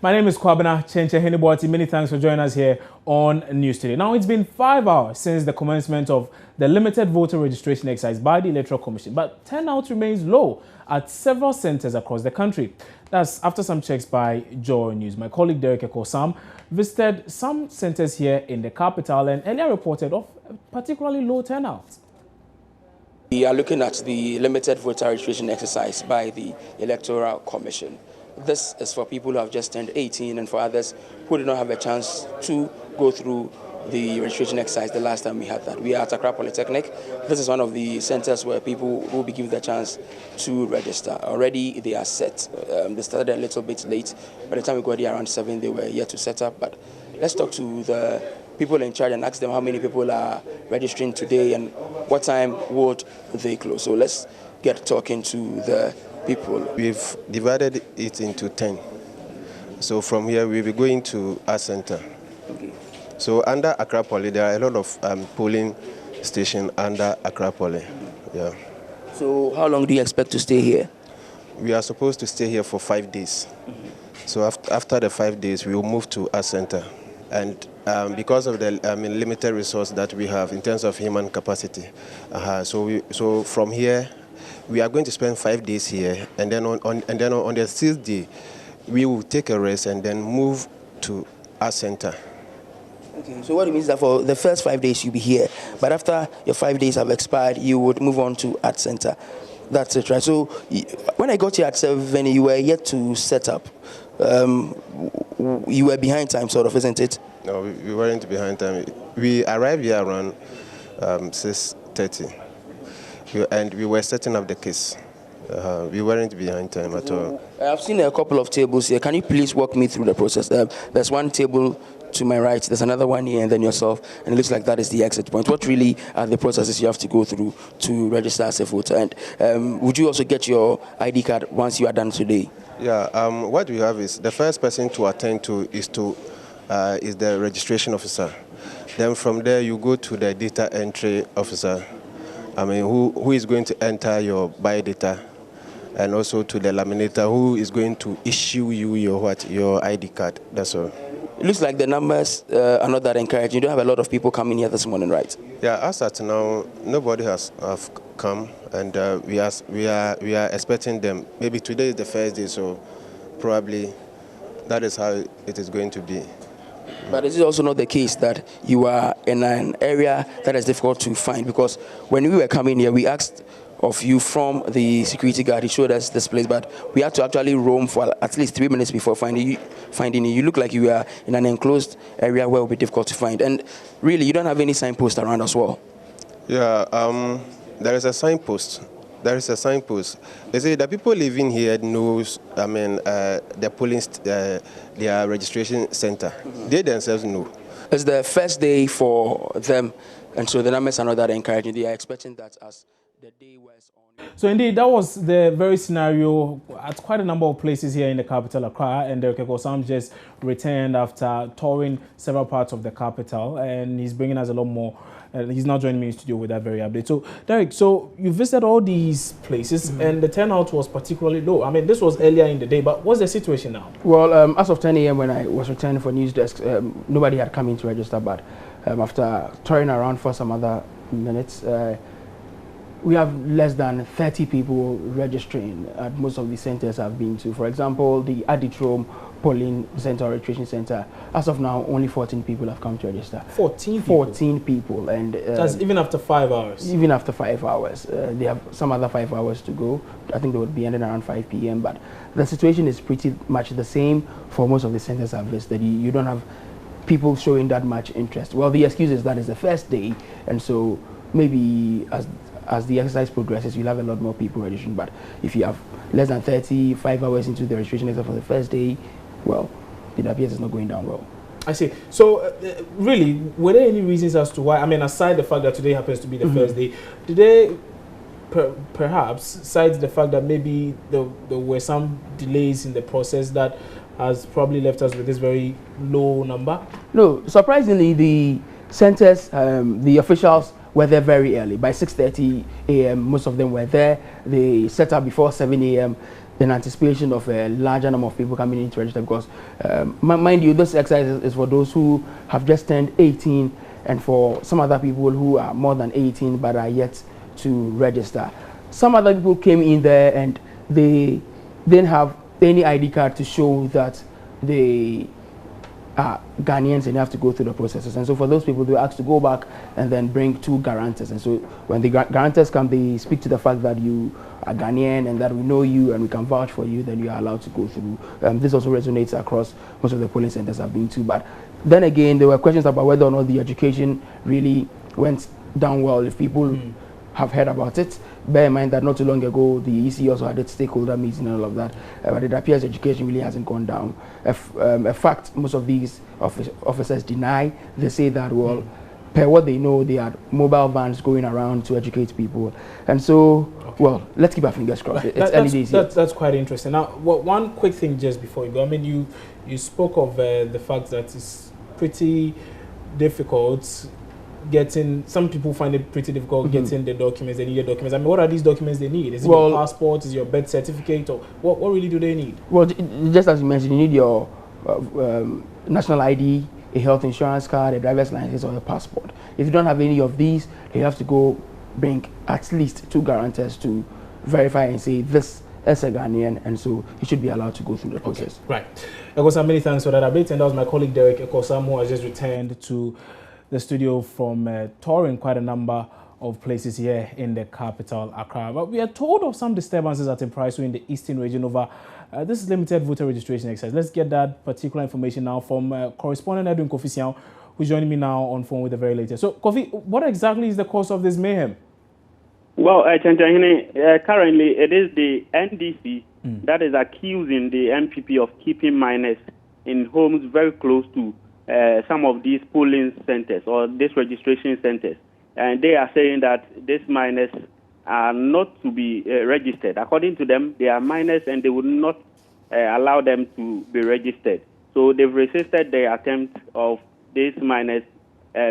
My name is Kwabena Chenche Henibuati. Many thanks for joining us here on News Today. Now, it's been 5 hours since the commencement of the limited voter registration exercise by the Electoral Commission, but turnout remains low at several centers across the country. That's after some checks by Joy News. My colleague Derek Ekosam visited some centers here in the capital and earlier reported of particularly low turnout. We are looking at the limited voter registration exercise by the Electoral Commission. This is for people who have just turned 18 and for others who did not have a chance to go through the registration exercise the last time we had that. We are at Accra Polytechnic. This is one of the centers where people will be given the chance to register. Already they are set. They started a little bit late. By the time we got there around 7, they were yet to set up. But let's talk to the people in charge and ask them how many people are registering today and what time would they close. So let's get talking to the people. We've divided it into 10. So from here we'll be going to our center. Okay. So under Accra Poly, there are a lot of polling stations under Accra Poly. Yeah. So how long do you expect to stay here? We are supposed to stay here for 5 days. So after the 5 days, we will move to our center. And because of the limited resource that we have in terms of human capacity, so from here, we are going to spend 5 days here, and then on the 6th day, we will take a rest and then move to our center. Okay, so what it means is that for the first 5 days you'll be here, but after your 5 days have expired, you would move on to Art Center. That's it, right? So when I got here at 7, you were yet to set up. You were behind time, sort of, isn't it? No, we weren't behind time. We arrived here around 6:30, and we were setting up the case. We weren't behind time at all. I've seen a couple of tables here. Can you please walk me through the process? There's one table to my right, there's another one here, and then yourself, and it looks like that is the exit point. What really are the processes you have to go through to register as a voter? And would you also get your ID card once you are done today? Yeah, what we have is the first person to attend to is the registration officer. Then from there you go to the data entry officer, who is going to enter your biodata, and also to the laminator who is going to issue you your ID card. That's all. It looks like the numbers are not that encouraging. You don't have a lot of people coming here this morning, right? Yeah, as at now, nobody have come, and we are expecting them. Maybe today is the first day, so probably that is how it is going to be. But is it also not the case that you are in an area that is difficult to find? Because when we were coming here, we asked of you from the security guard. He showed us this place, but we had to actually roam for at least 3 minutes before finding you. You look like you are in an enclosed area where it will be difficult to find. And really, you don't have any signpost around as well. Yeah, there is a signpost. They say the people living here knows, the polling, their registration center. They themselves know. It's the first day for them, and so the numbers are not that encouraging. They are expecting that as the day wears on. So indeed, that was the very scenario at quite a number of places here in the capital, Accra, and Derek Ekosam just returned after touring several parts of the capital, and he's bringing us a lot more. He's now joining me in studio with that very update. So, Derek, so you visited all these places, and the turnout was particularly low. This was earlier in the day, but what's the situation now? Well, as of 10 a.m. when I was returning for news desk, nobody had come in to register, but after touring around for some other minutes, we have less than 30 people registering at most of the centers I've been to. For example, the Aditrome polling center, registration center, as of now, only 14 people have come to register. 14 people? 14 people. And that's even after 5 hours? Even after 5 hours. They have some other 5 hours to go. I think they would be ending around 5 p.m. But the situation is pretty much the same for most of the centers I've visited. You don't have people showing that much interest. Well, the excuse is that it's the first day, and so maybe as the exercise progresses, you'll have a lot more people registering. But if you have less than 35 hours into the registration exercise for the first day, well, it appears it's not going down well. I see. So, really, were there any reasons as to why? Aside the fact that today happens to be the first day, did they perhaps cite the fact that maybe there were some delays in the process that has probably left us with this very low number? No, surprisingly, the centers, the officials were there very early. By 6:30 a.m., most of them were there. They set up before 7 a.m. in anticipation of a larger number of people coming in to register, because mind you, this exercise is for those who have just turned 18 and for some other people who are more than 18 but are yet to register. Some other people came in there and they didn't have any ID card to show that they are Ghanaians and you have to go through the processes. And so for those people, they were asked to go back and then bring 2 guarantors. And so when the guarantors come, they speak to the fact that you are Ghanaian and that we know you and we can vouch for you, then you are allowed to go through. This also resonates across most of the polling centers I've been to. But then again, there were questions about whether or not the education really went down well, if people have heard about it. Bear in mind that not too long ago, the EC also had its stakeholder meeting and all of that, but it appears education really hasn't gone down. A fact most of these officers deny. They say that, well, per what they know, they had mobile vans going around to educate people. And so, well, let's keep our fingers crossed. It's early days yet. That's quite interesting. Now, one quick thing just before you go. I mean, you spoke of the fact that it's pretty difficult getting, some people find it pretty difficult getting the documents. They need the documents. I mean, what are these documents they need? Is it your passport? Is it your birth certificate? Or what really do they need? Well, just as you mentioned, you need your national ID, a health insurance card, a driver's license, or a passport. If you don't have any of these, you have to go bring at least 2 guarantors to verify and say this is a Ghanaian, and so he should be allowed to go through the process. Right. Ekosam, many thanks for that update. And that was my colleague Derek Ekosam, who has just returned to the studio from touring quite a number of places here in the capital, Accra. But we are told of some disturbances at Impraiso in the eastern region over this limited voter registration exercise. Let's get that particular information now from correspondent Edwin Kofi, who's joining me now on phone with the very latest. So, Kofi, what exactly is the cause of this mayhem? Well, currently it is the NDC that is accusing the MPP of keeping minors in homes very close to some of these polling centers or these registration centers. And they are saying that these minors are not to be registered. According to them, they are minors and they would not allow them to be registered. So they've resisted the attempt of these minors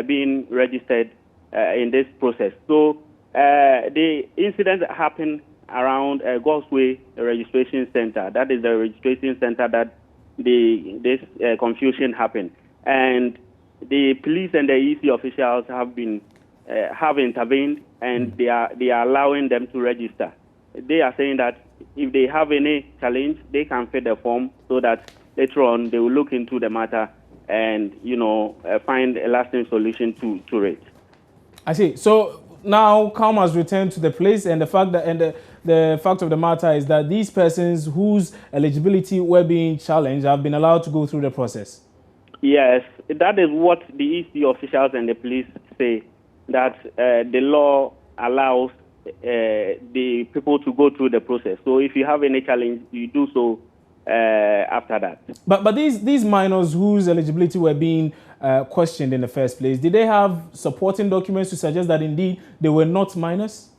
being registered in this process. So the incident happened around Gosway Registration Center. That is the registration center that this confusion happened. And the police and the EC officials have intervened, and they are allowing them to register. They are saying that if they have any challenge, they can fill the form so that later on they will look into the matter and find a lasting solution to it. I see. So now calm has returned to the place, and the fact that the fact of the matter is that these persons whose eligibility were being challenged have been allowed to go through the process. Yes, that is what the EC officials and the police say, that the law allows the people to go through the process. So if you have any challenge, you do so after that. But these minors whose eligibility were being questioned in the first place, did they have supporting documents to suggest that indeed they were not minors?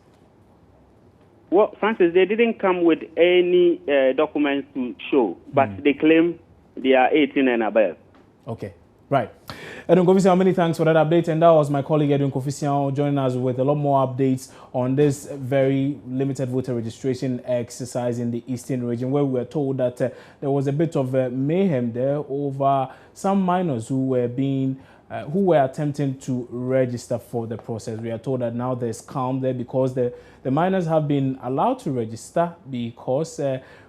Well, Francis, they didn't come with any documents to show, but they claim they are 18 and above. Okay, right. Edwin Kofi, many thanks for that update. And that was my colleague Edwin Kofi joining us with a lot more updates on this very limited voter registration exercise in the eastern region, where we were told that there was a bit of mayhem there over some minors who were attempting to register for the process. We are told that now there's calm there because the minors have been allowed to register, because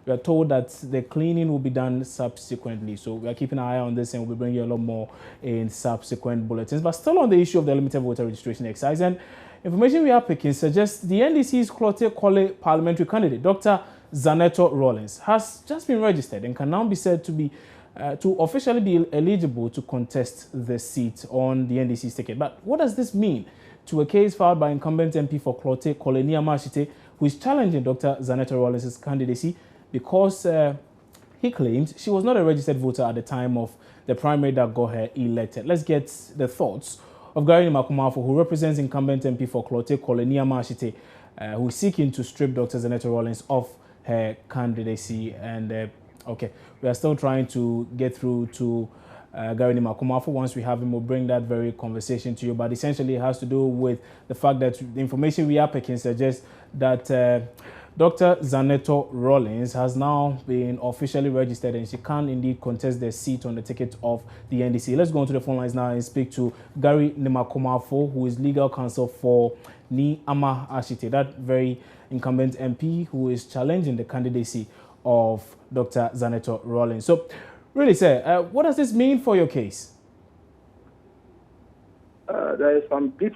we are told that the cleaning will be done subsequently. So we are keeping an eye on this, and we'll be bringing you a lot more in subsequent bulletins. But still on the issue of the limited voter registration exercise, and information we are picking suggests the NDC's Clote Kole parliamentary candidate, Dr. Zaneto Rawlings, has just been registered and can now be said to be to officially be eligible to contest the seat on the NDC's ticket. But what does this mean to a case filed by incumbent MP for Clote Kole Niamashite, who is challenging Dr. Zaneto Rawlings' candidacy because he claimed she was not a registered voter at the time of the primary that got her elected? Let's get the thoughts of Gary Makumafo, who represents incumbent MP for Clote Kole Niamashite, who is seeking to strip Dr. Zaneto Rawlings of her candidacy. And okay, we are still trying to get through to Gary Nimakumafo. Once we have him, we'll bring that very conversation to you. But essentially, it has to do with the fact that the information we are picking suggests that Dr. Zaneto Rawlings has now been officially registered and she can indeed contest the seat on the ticket of the NDC. Let's go on to the phone lines now and speak to Gary Nimakumafo, who is legal counsel for Ni Ama Ashite, that very incumbent MP who is challenging the candidacy of Dr. Zaneto Rawlings. So, really, sir, what does this mean for your case? There's some beef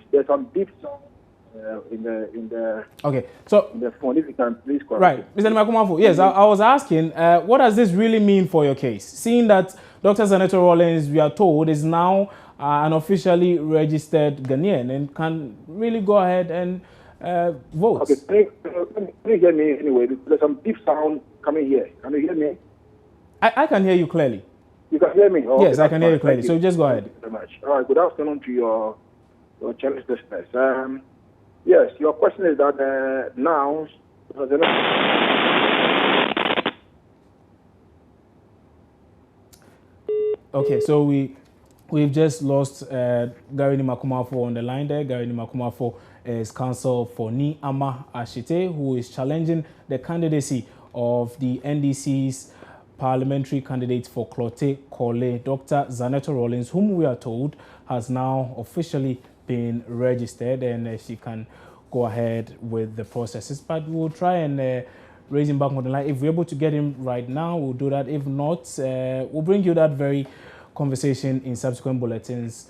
in the okay, so in the phone. If you can please correct. Right, Mr. Nimakumafo. Yes, I was asking, what does this really mean for your case? Seeing that Dr. Zaneto Rawlings, we are told, is now an officially registered Ghanaian and can really go ahead and vote. Okay, can you hear me anyway? There's some deep sound coming here. Can you hear me? I can hear you clearly. You can hear me? Oh, yes, okay, I can hear you clearly. Thank So just go ahead. Thank you very much. All right, good afternoon to your channel listeners. Yes, your question is that now... Okay, so we've just lost Gary Nimakumafo on the line there. Gary Nimakumafo is counsel for Ni Ama Ashite, who is challenging the candidacy of the NDC's parliamentary candidate for Klote Kole, Dr. Zaneto Rawlings, whom we are told has now officially been registered and she can go ahead with the processes. But we'll try and raise him back on the line. If we're able to get him right now, we'll do that. If not, we'll bring you that very conversation in subsequent bulletins,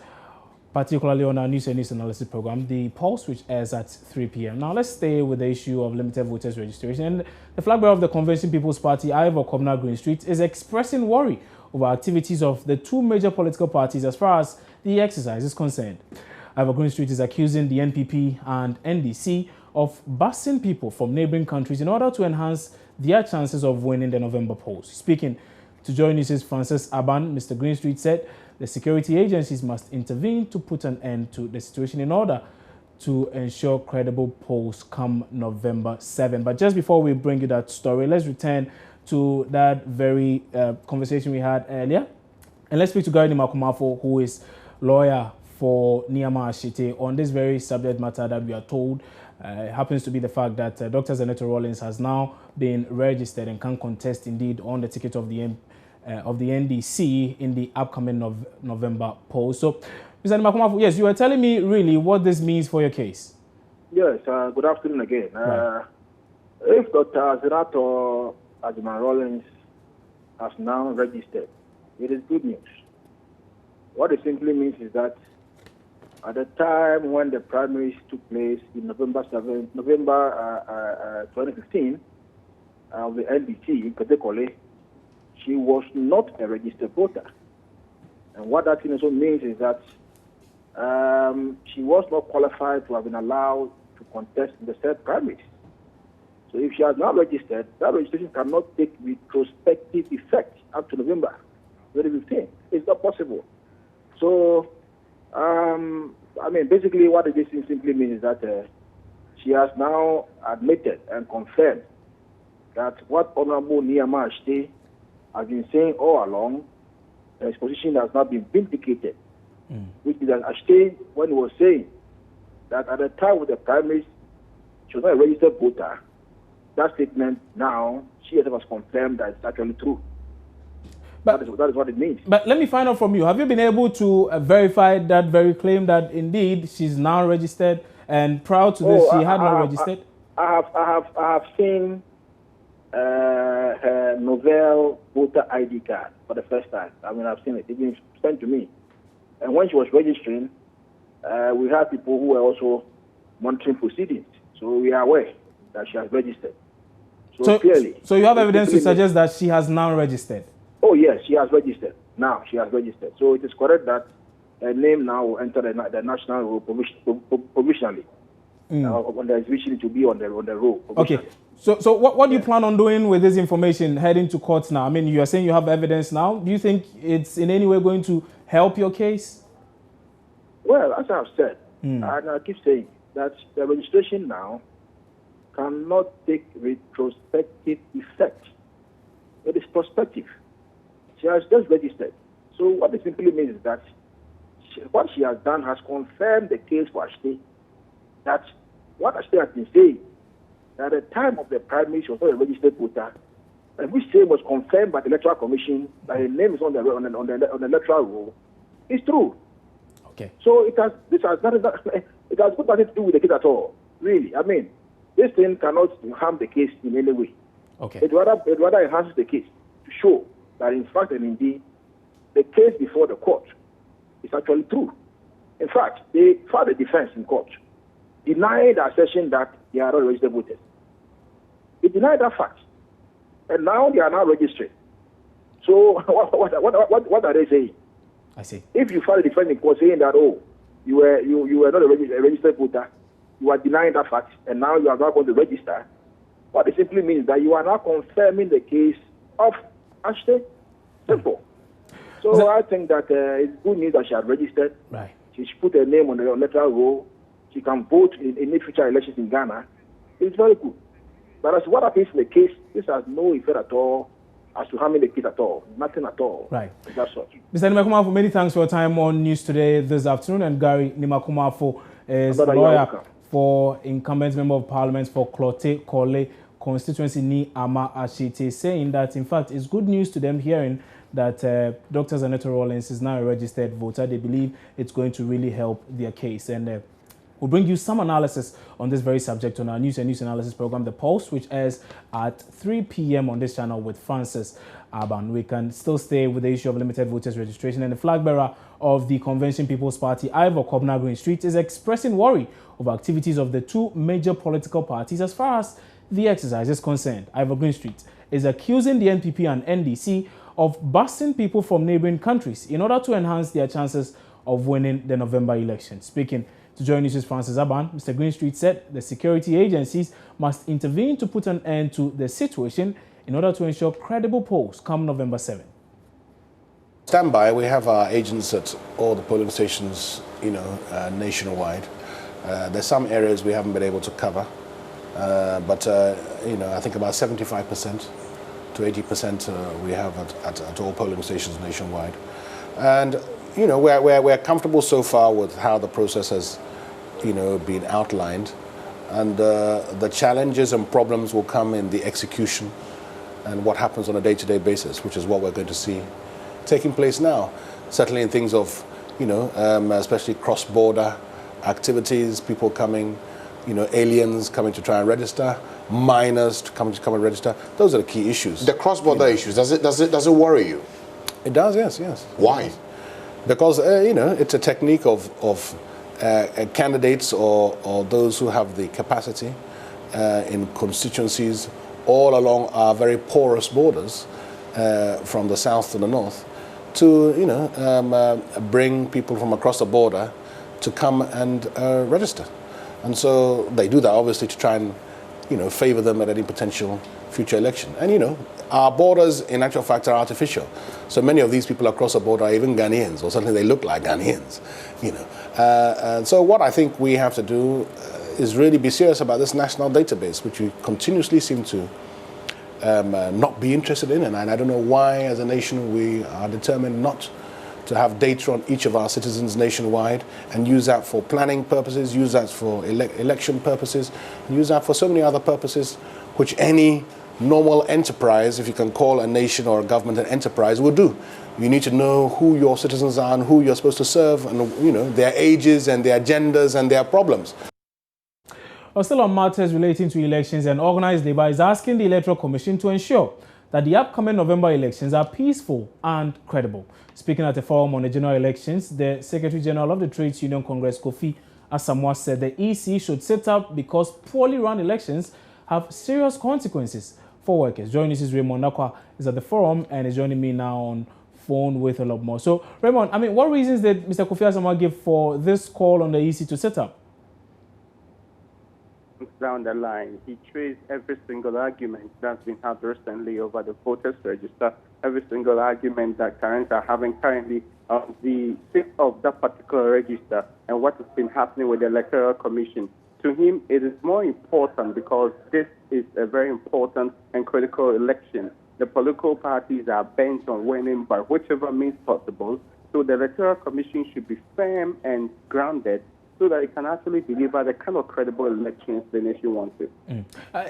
particularly on our news and news analysis program, The Pulse, which airs at 3 p.m. Now, let's stay with the issue of limited voters registration. And the flag bearer of the Convention People's Party, Ivor Kobna Green Street, is expressing worry over activities of the two major political parties as far as the exercise is concerned. Ivor Green Street is accusing the NPP and NDC of busing people from neighboring countries in order to enhance their chances of winning the November polls. Speaking to Joy News' Francis Aban, Mr. Green Street said the security agencies must intervene to put an end to the situation in order to ensure credible polls come November 7. But just before we bring you that story, let's return to that very conversation we had earlier. And let's speak to Gary Nimakumafo, who is lawyer for Ni Ama Ashite on this very subject matter that we are told happens to be the fact that Dr. Zaneto Rawlings has now been registered and can contest indeed on the ticket of the NDC in the upcoming November polls. So, Mr. Nimakumafo, yes, you were telling me really what this means for your case. Yes, good afternoon again. Right. If Dr. Zaneto Rawlings has now registered, it is good news. What it simply means is that at the time when the primaries took place in November 2015, of the NDC, Kole, she was not a registered voter. And what that also means is that she was not qualified to have been allowed to contest in the said primaries. So if she has not registered, that registration cannot take retrospective effect up to November 2015. It's not possible. So, basically what this simply means is that she has now admitted and confirmed that what Honorable Ni Ama Ashite has been saying all along, his position has not been vindicated. Which is that Ashite, when he was saying that at the time of the primaries, she was not a registered voter, that statement now, she herself has confirmed that it's actually true. But that is what it means. But let me find out from you. Have you been able to verify that very claim that indeed she's now registered and prior to this she had not registered? I have seen her novel voter ID card for the first time. I've seen it. It's been sent to me. And when she was registering, we had people who were also monitoring proceedings. So we are aware that she has registered. So clearly. So you have evidence to suggest that she has now registered? Oh, yes, she has registered. Now she has registered. So it is correct that her name now will enter the national roll provisionally. When there is wishing to be on the roll. Okay. So what do you plan on doing with this information heading to court now? I mean, you are saying you have evidence now. Do you think it's in any way going to help your case? Well, as I have said, and I keep saying that the registration now cannot take retrospective effect. It is prospective. She has just registered. So what it simply means is that what she has done has confirmed the case for Ashte, that what Ashte has been saying, that at the time of the primary, she was not a registered voter, and which same was confirmed by the Electoral Commission that her name is on the electoral roll, is true. Okay. So it has got nothing to do with the case at all. Really, I mean, this thing cannot harm the case in any way. Okay. It rather enhances the case to show that in fact and indeed the case before the court is actually true. In fact, they filed a defense in court, denying the assertion that they are not registered voters. They denied that fact, and now they are now registered. So what are they saying? I see. If you file a defense in court saying that you were not a registered voter, you are denying that fact, and now you are not going to register, what it simply means that you are now confirming the case of Ashte. Simple. So I think that it's good news that she has registered. Right. She should put her name on the electoral roll. She can vote in any future elections in Ghana. It's very good. But as what happens in the case, this has no effect at all as to harming the case at all. Nothing at all. Right. That's all. Mr. Nimakumafo, many thanks for your time on News Today this afternoon. And Gary Nimakumafo is lawyer for incumbent member of parliament for Klote Kole constituency Ni Ama Ashite, saying that in fact it's good news to them hearing that Dr. Zaneto Rawlings is now a registered voter. They believe it's going to really help their case. And we'll bring you some analysis on this very subject on our news and news analysis program, The Pulse, which airs at 3 p.m. on this channel with Francis Aban. We can still stay with the issue of limited voters registration, and the flag bearer of the Convention People's Party, Ivor Kobna Green Street, is expressing worry over activities of the two major political parties as far as the exercise is concerned. Ivor Green Street is accusing the NPP and NDC of busing people from neighboring countries in order to enhance their chances of winning the November election. Speaking to Joy News' Francis Aban, Mr. Greenstreet said the security agencies must intervene to put an end to the situation in order to ensure credible polls come November 7. Stand by. We have our agents at all the polling stations, nationwide. There's some areas we haven't been able to cover, but I think about 75% to 80% we have at all polling stations nationwide, and we're comfortable so far with how the process has been outlined, and the challenges and problems will come in the execution and what happens on a day-to-day basis, which is what we're going to see taking place now. Certainly in things of especially cross-border activities, people coming, aliens coming to try and register, minors to come and register. Those are the key issues. The cross-border issues, does it worry you? It does, yes. Why? Because it's a technique of candidates or those who have the capacity in constituencies all along our very porous borders from the south to the north to bring people from across the border to come and register. And so they do that obviously to try and favor them at any potential future election. And our borders in actual fact are artificial. So many of these people across the border are even Ghanaians, or certainly they look like Ghanaians. And so what I think we have to do is really be serious about this national database, which we continuously seem to not be interested in. And I don't know why as a nation we are determined not to have data on each of our citizens nationwide and use that for planning purposes, use that for election purposes, use that for so many other purposes, which any normal enterprise, if you can call a nation or a government an enterprise, would do. You need to know who your citizens are and who you're supposed to serve, and their ages and their agendas and their problems. Well, still on matters relating to elections, and Organized Labour is asking the Electoral Commission to ensure that the upcoming November elections are peaceful and credible. Speaking at a forum on the general elections, the Secretary General of the Trades Union Congress, Kofi Asamoah, said the EC should set up because poorly run elections have serious consequences for workers. Joining us is Raymond Nakwa is at the forum and is joining me now on phone with a lot more. So, Raymond, what reasons did Mr. Kofi Asamoah give for this call on the EC to set up? Down the line, he traced every single argument that's been had recently over the voters register, every single argument that Karens are having currently on the state of that particular register and what has been happening with the Electoral Commission. To him, it is more important because this is a very important and critical election. the political parties are bent on winning by whichever means possible. So the Electoral Commission should be firm and grounded so that it can actually deliver the kind of credible elections the nation wants it.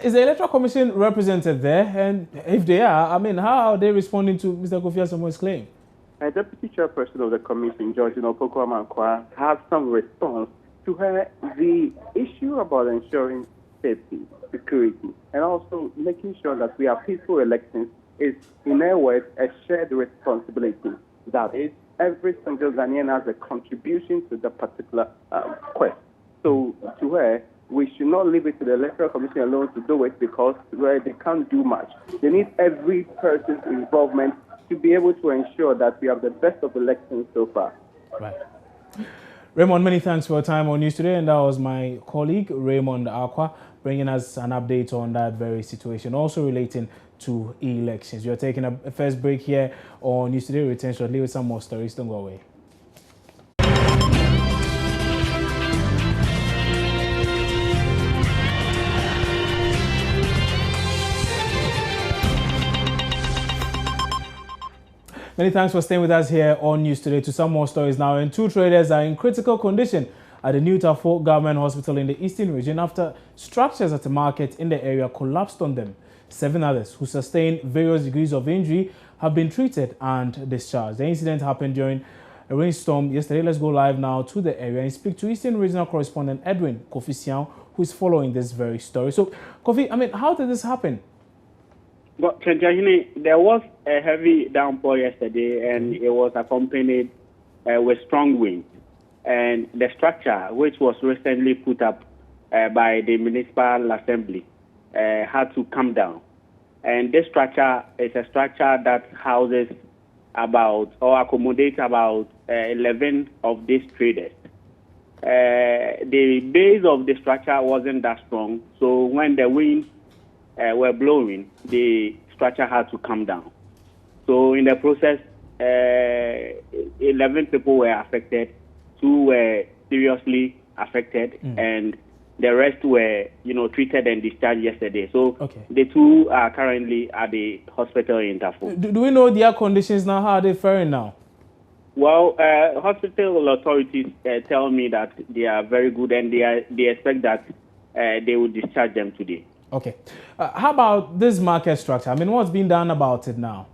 Is the Electoral Commission represented there? And if they are, I mean, how are they responding to Mr. Kofi Asomugha's claim? Deputy Chairperson of the Commission, George Opoku-Amankwa, has some response to her the issue about ensuring safety, security, and also making sure that we have peaceful elections is, in her words, a shared responsibility. That is, every single Ghanaian has a contribution to the particular quest. So, to her, we should not leave it to the Electoral Commission alone to do it because they can't do much. They need every person's involvement to be able to ensure that we have the best of elections so far. Right. Raymond, many thanks for your time on News Today, and that was my colleague Raymond Akwa bringing us an update on that very situation, also relating to elections. We are taking a first break here on News Today. Return shortly with some more stories. Don't go away. Many thanks for staying with us here on News Today. To some more stories now, and 2 traders are in critical condition at the New Tafo Government Hospital in the Eastern Region after structures at the market in the area collapsed on them. 7 others who sustained various degrees of injury have been treated and discharged. The incident happened during a rainstorm yesterday. Let's go live now to the area and speak to Eastern Regional Correspondent Edwin Kofi Siao, who is following this very story. So, Kofi, I mean, how did this happen? Well, there was a heavy downpour yesterday, and it was accompanied with strong wind. And the structure, which was recently put up by the Municipal Assembly, had to come down. And this structure is a structure that houses about or accommodates about 11 of these traders. The base of the structure wasn't that strong, so when the winds were blowing, the structure had to come down. So in the process, 11 people were affected, 2 were seriously affected, and the rest were, treated and discharged yesterday. So the 2 are currently at the hospital in Tafo. Do we know their conditions now? How are they faring now? Well, hospital authorities tell me that they are very good, and they expect that they will discharge them today. Okay. How about this market structure? I mean, what's been done about it now?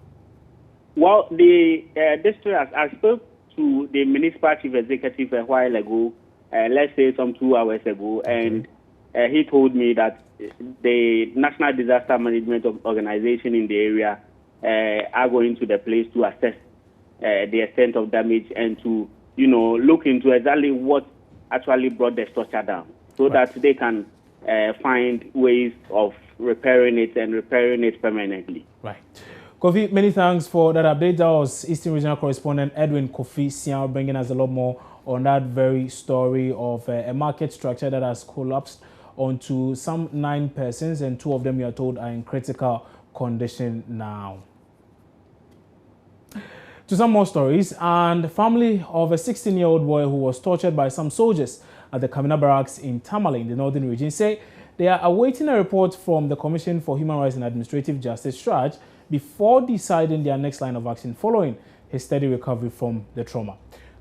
Well, the district, I spoke to the municipal chief executive a while ago, let's say some 2 hours ago, and he told me that the National Disaster Management Organization in the area are going to the place to assess the extent of damage and to, look into exactly what actually brought the structure down so that they can find ways of repairing it and repairing it permanently. Right. Kofi, many thanks for that update. That was Eastern Regional Correspondent Edwin Kofi Siao bringing us a lot more on that very story of a market structure that has collapsed onto some 9 persons, and 2 of them, you are told, are in critical condition now. To some more stories, and the family of a 16-year-old boy who was tortured by some soldiers at the Kamina Barracks in Tamale in the Northern Region say they are awaiting a report from the Commission for Human Rights and Administrative Justice, SHRAJ, before deciding their next line of action following his steady recovery from the trauma.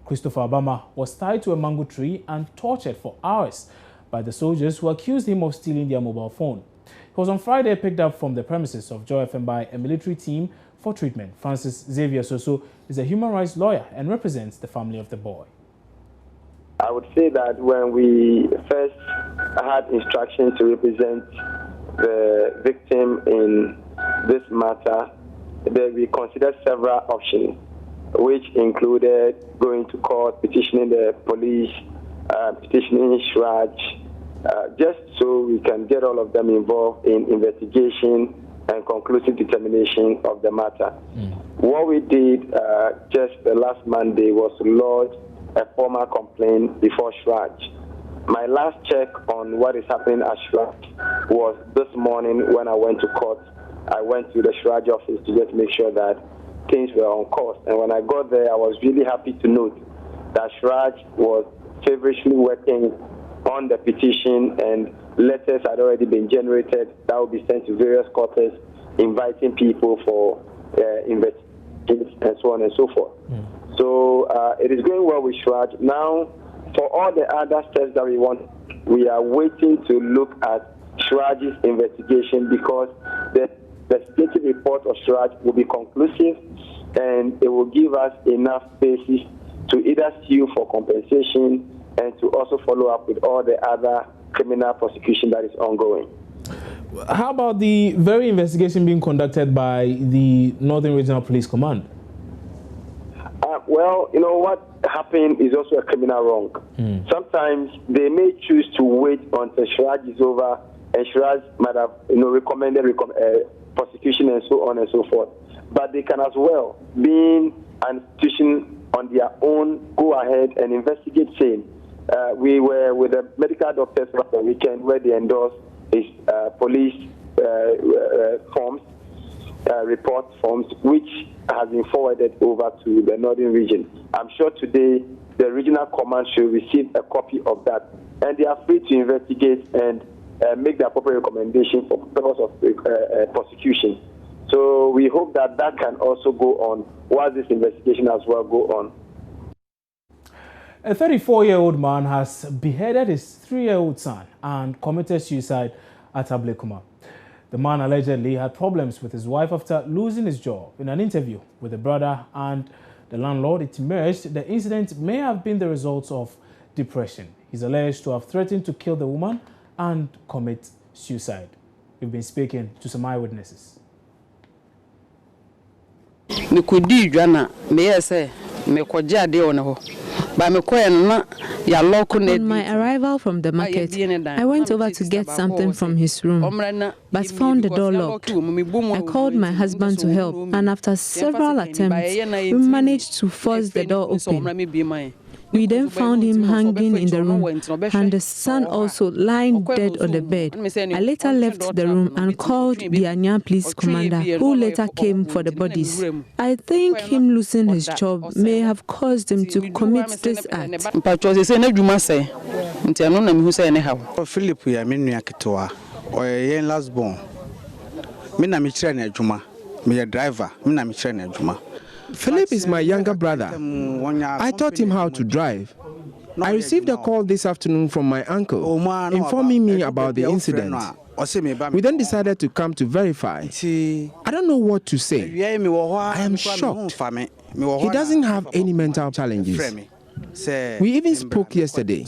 Christopher Obama was tied to a mango tree and tortured for hours by the soldiers who accused him of stealing their mobile phone. He was on Friday picked up from the premises of Joy FM by a military team for treatment. Francis Xavier Soso is a human rights lawyer and represents the family of the boy. I would say that when we first had instructions to represent the victim in this matter, then we considered several options, which included going to court, petitioning the police, petitioning SHRAJ, just so we can get all of them involved in investigation and conclusive determination of the matter. What we did just last Monday was to lodge a formal complaint before SHRAJ. My last check on what is happening at SHRAJ was this morning when I went to court. I went to the SHRAJ office to just make sure that things were on course. And when I got there, I was really happy to note that SHRAJ was feverishly working on the petition, and letters had already been generated that would be sent to various quarters inviting people for investigations and so on and so forth. So it is going well with Shraj. Now, for all the other steps that we want, we are waiting to look at Shraj's investigation because the investigative report of Shraj will be conclusive and it will give us enough basis to either sue for compensation and to also follow up with all the other criminal prosecution that is ongoing. How about the very investigation being conducted by the Northern Regional Police Command? Well, you know, what happened is also a criminal wrong. Sometimes they may choose to wait until Shraj is over and Shraj might have, recommended prosecution and so on and so forth. But they can as well, being an institution on their own, go ahead and investigate same. We were with the medical doctors last weekend where they endorsed his police forms, report forms, which has been forwarded over to the Northern region. I'm sure today the regional command should receive a copy of that. And they are free to investigate and make the appropriate recommendation for purpose of prosecution. So we hope that that can also go on while this investigation as well go on. A 34-year-old man has beheaded his 3-year-old son and committed suicide at Ablekuma. The man allegedly had problems with his wife after losing his job. In an interview with the brother and the landlord, it emerged the incident may have been the result of depression. He's alleged to have threatened to kill the woman and commit suicide. We've been speaking to some eyewitnesses. On my arrival from the market, I went over to get something from his room, but found the door locked. I called my husband to help, and after several attempts, we managed to force the door open. We then found him hanging in the room, and the son also lying dead on the bed. I later left the room and called the Anya police commander, who later came for the bodies. I think him losing his job may have caused him to commit this act. Philip, ya minu ya kitoa. Oye last born. Mina michire juma. Me driver. Mina michire juma. Philip is my younger brother. I taught him how to drive. I received a call this afternoon from my uncle informing me about the incident. We then decided to come to verify. I don't know what to say. I am shocked. He doesn't have any mental challenges. We even spoke yesterday.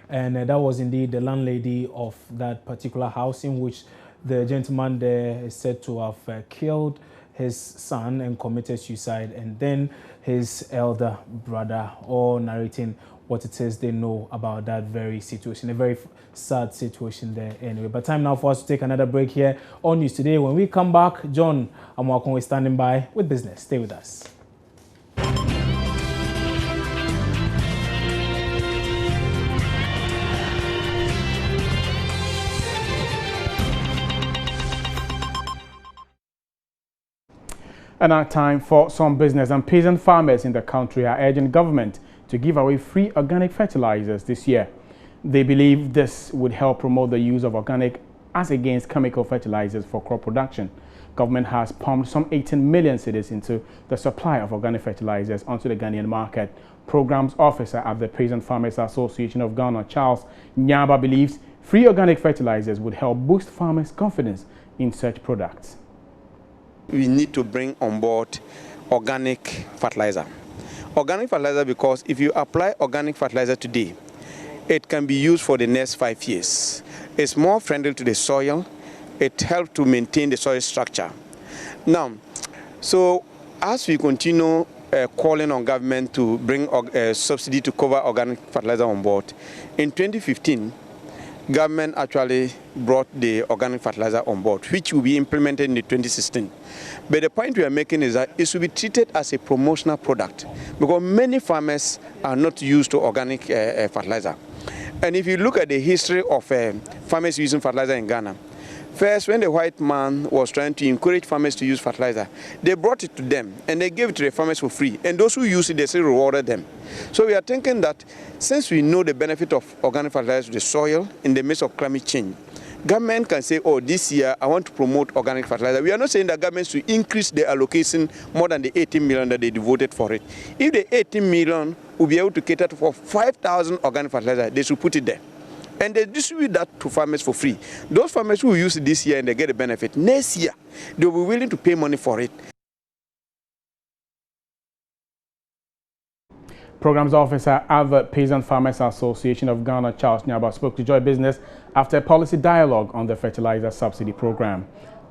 And that was indeed the landlady of that particular house in which the gentleman there is said to have killed his son and committed suicide, and then his elder brother, all narrating what it is they know about that very situation. A very sad situation there anyway. But time now for us to take another break here on News Today. When we come back, John Amwakon is standing by with business. Stay with us. And now time for some business. And peasant farmers in the country are urging government to give away free organic fertilizers this year. They believe this would help promote the use of organic as against chemical fertilizers for crop production. Government has pumped some 18 million cedis into the supply of organic fertilizers onto the Ghanaian market. Programs officer at the Peasant Farmers Association of Ghana, Charles Nyaba, believes free organic fertilizers would help boost farmers' confidence in such products. We need to bring on board organic fertilizer. Organic fertilizer, because if you apply organic fertilizer today, it can be used for the next 5 years. It's more friendly to the soil. It helps to maintain the soil structure. Now, so as we continue calling on government to bring subsidy to cover organic fertilizer on board, in 2015, government actually brought the organic fertilizer on board, which will be implemented in 2016. But the point we are making is that it should be treated as a promotional product because many farmers are not used to organic fertilizer. And if you look at the history of farmers using fertilizer in Ghana, First, when the white man was trying to encourage farmers to use fertilizer, they brought it to them and they gave it to the farmers for free. And those who use it, they still rewarded them. So we are thinking that since we know the benefit of organic fertilizer to the soil in the midst of climate change, government can say, oh, this year I want to promote organic fertilizer. We are not saying that government should increase the allocation more than the 18 million that they devoted for it. If the 18 million will be able to cater for 5,000 organic fertilizer, they should put it there. And they distribute that to farmers for free. Those farmers who use it this year and they get a benefit, next year they will be willing to pay money for it. Programs Officer at the Peasant Farmers Association of Ghana, Charles Nyaba, spoke to Joy Business after a policy dialogue on the fertilizer subsidy program.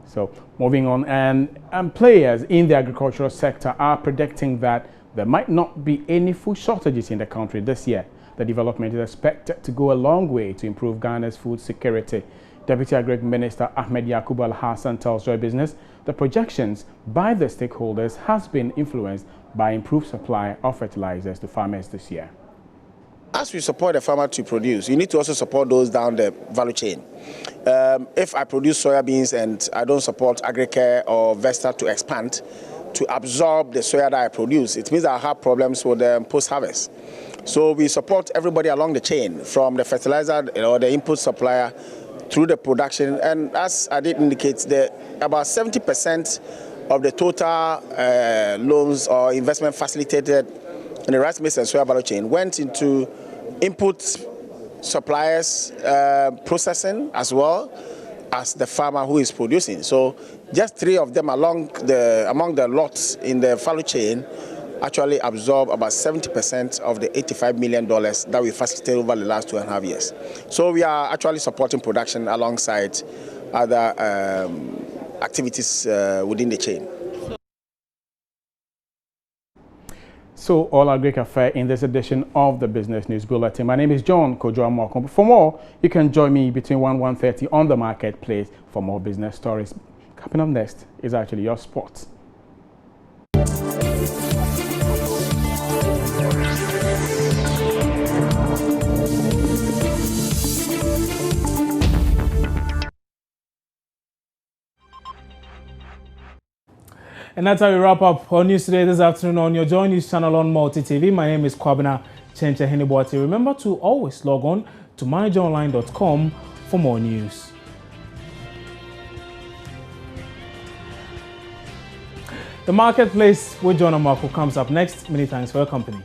So, moving on, and players in the agricultural sector are predicting that there might not be any food shortages in the country this year. The development is expected to go a long way to improve Ghana's food security. Deputy Agri Minister Ahmed Yakub Al-Hassan tells Joy Business the projections by the stakeholders has been influenced by improved supply of fertilizers to farmers this year. As we support the farmer to produce, you need to also support those down the value chain. If I produce soya beans and I don't support Agricare or Vesta to expand, to absorb the soya that I produce, it means I have problems with the post-harvest. So we support everybody along the chain, from the fertilizer or the input supplier through the production. And as I did indicate, about 70% of the total loans or investment facilitated in the rice, maize and soya value chain went into input suppliers processing as well as the farmer who is producing. So just 3 of them among the lots in the value chain actually absorb about 70% of the $85 million that we facilitated over the last 2.5 years. So we are actually supporting production alongside other activities within the chain. So all our great affair in this edition of the Business News Bulletin. My name is John Kojo Amoko. For more, you can join me between 1 and 1:30 on the marketplace for more business stories. Coming up next is actually your sports. And that's how we wrap up our news today this afternoon on your Joy News channel on Multi TV. My name is Kwabena Chenche-Heneboati. Remember to always log on to manageronline.com for more news. The Marketplace with John Amako comes up next. Many thanks for your company.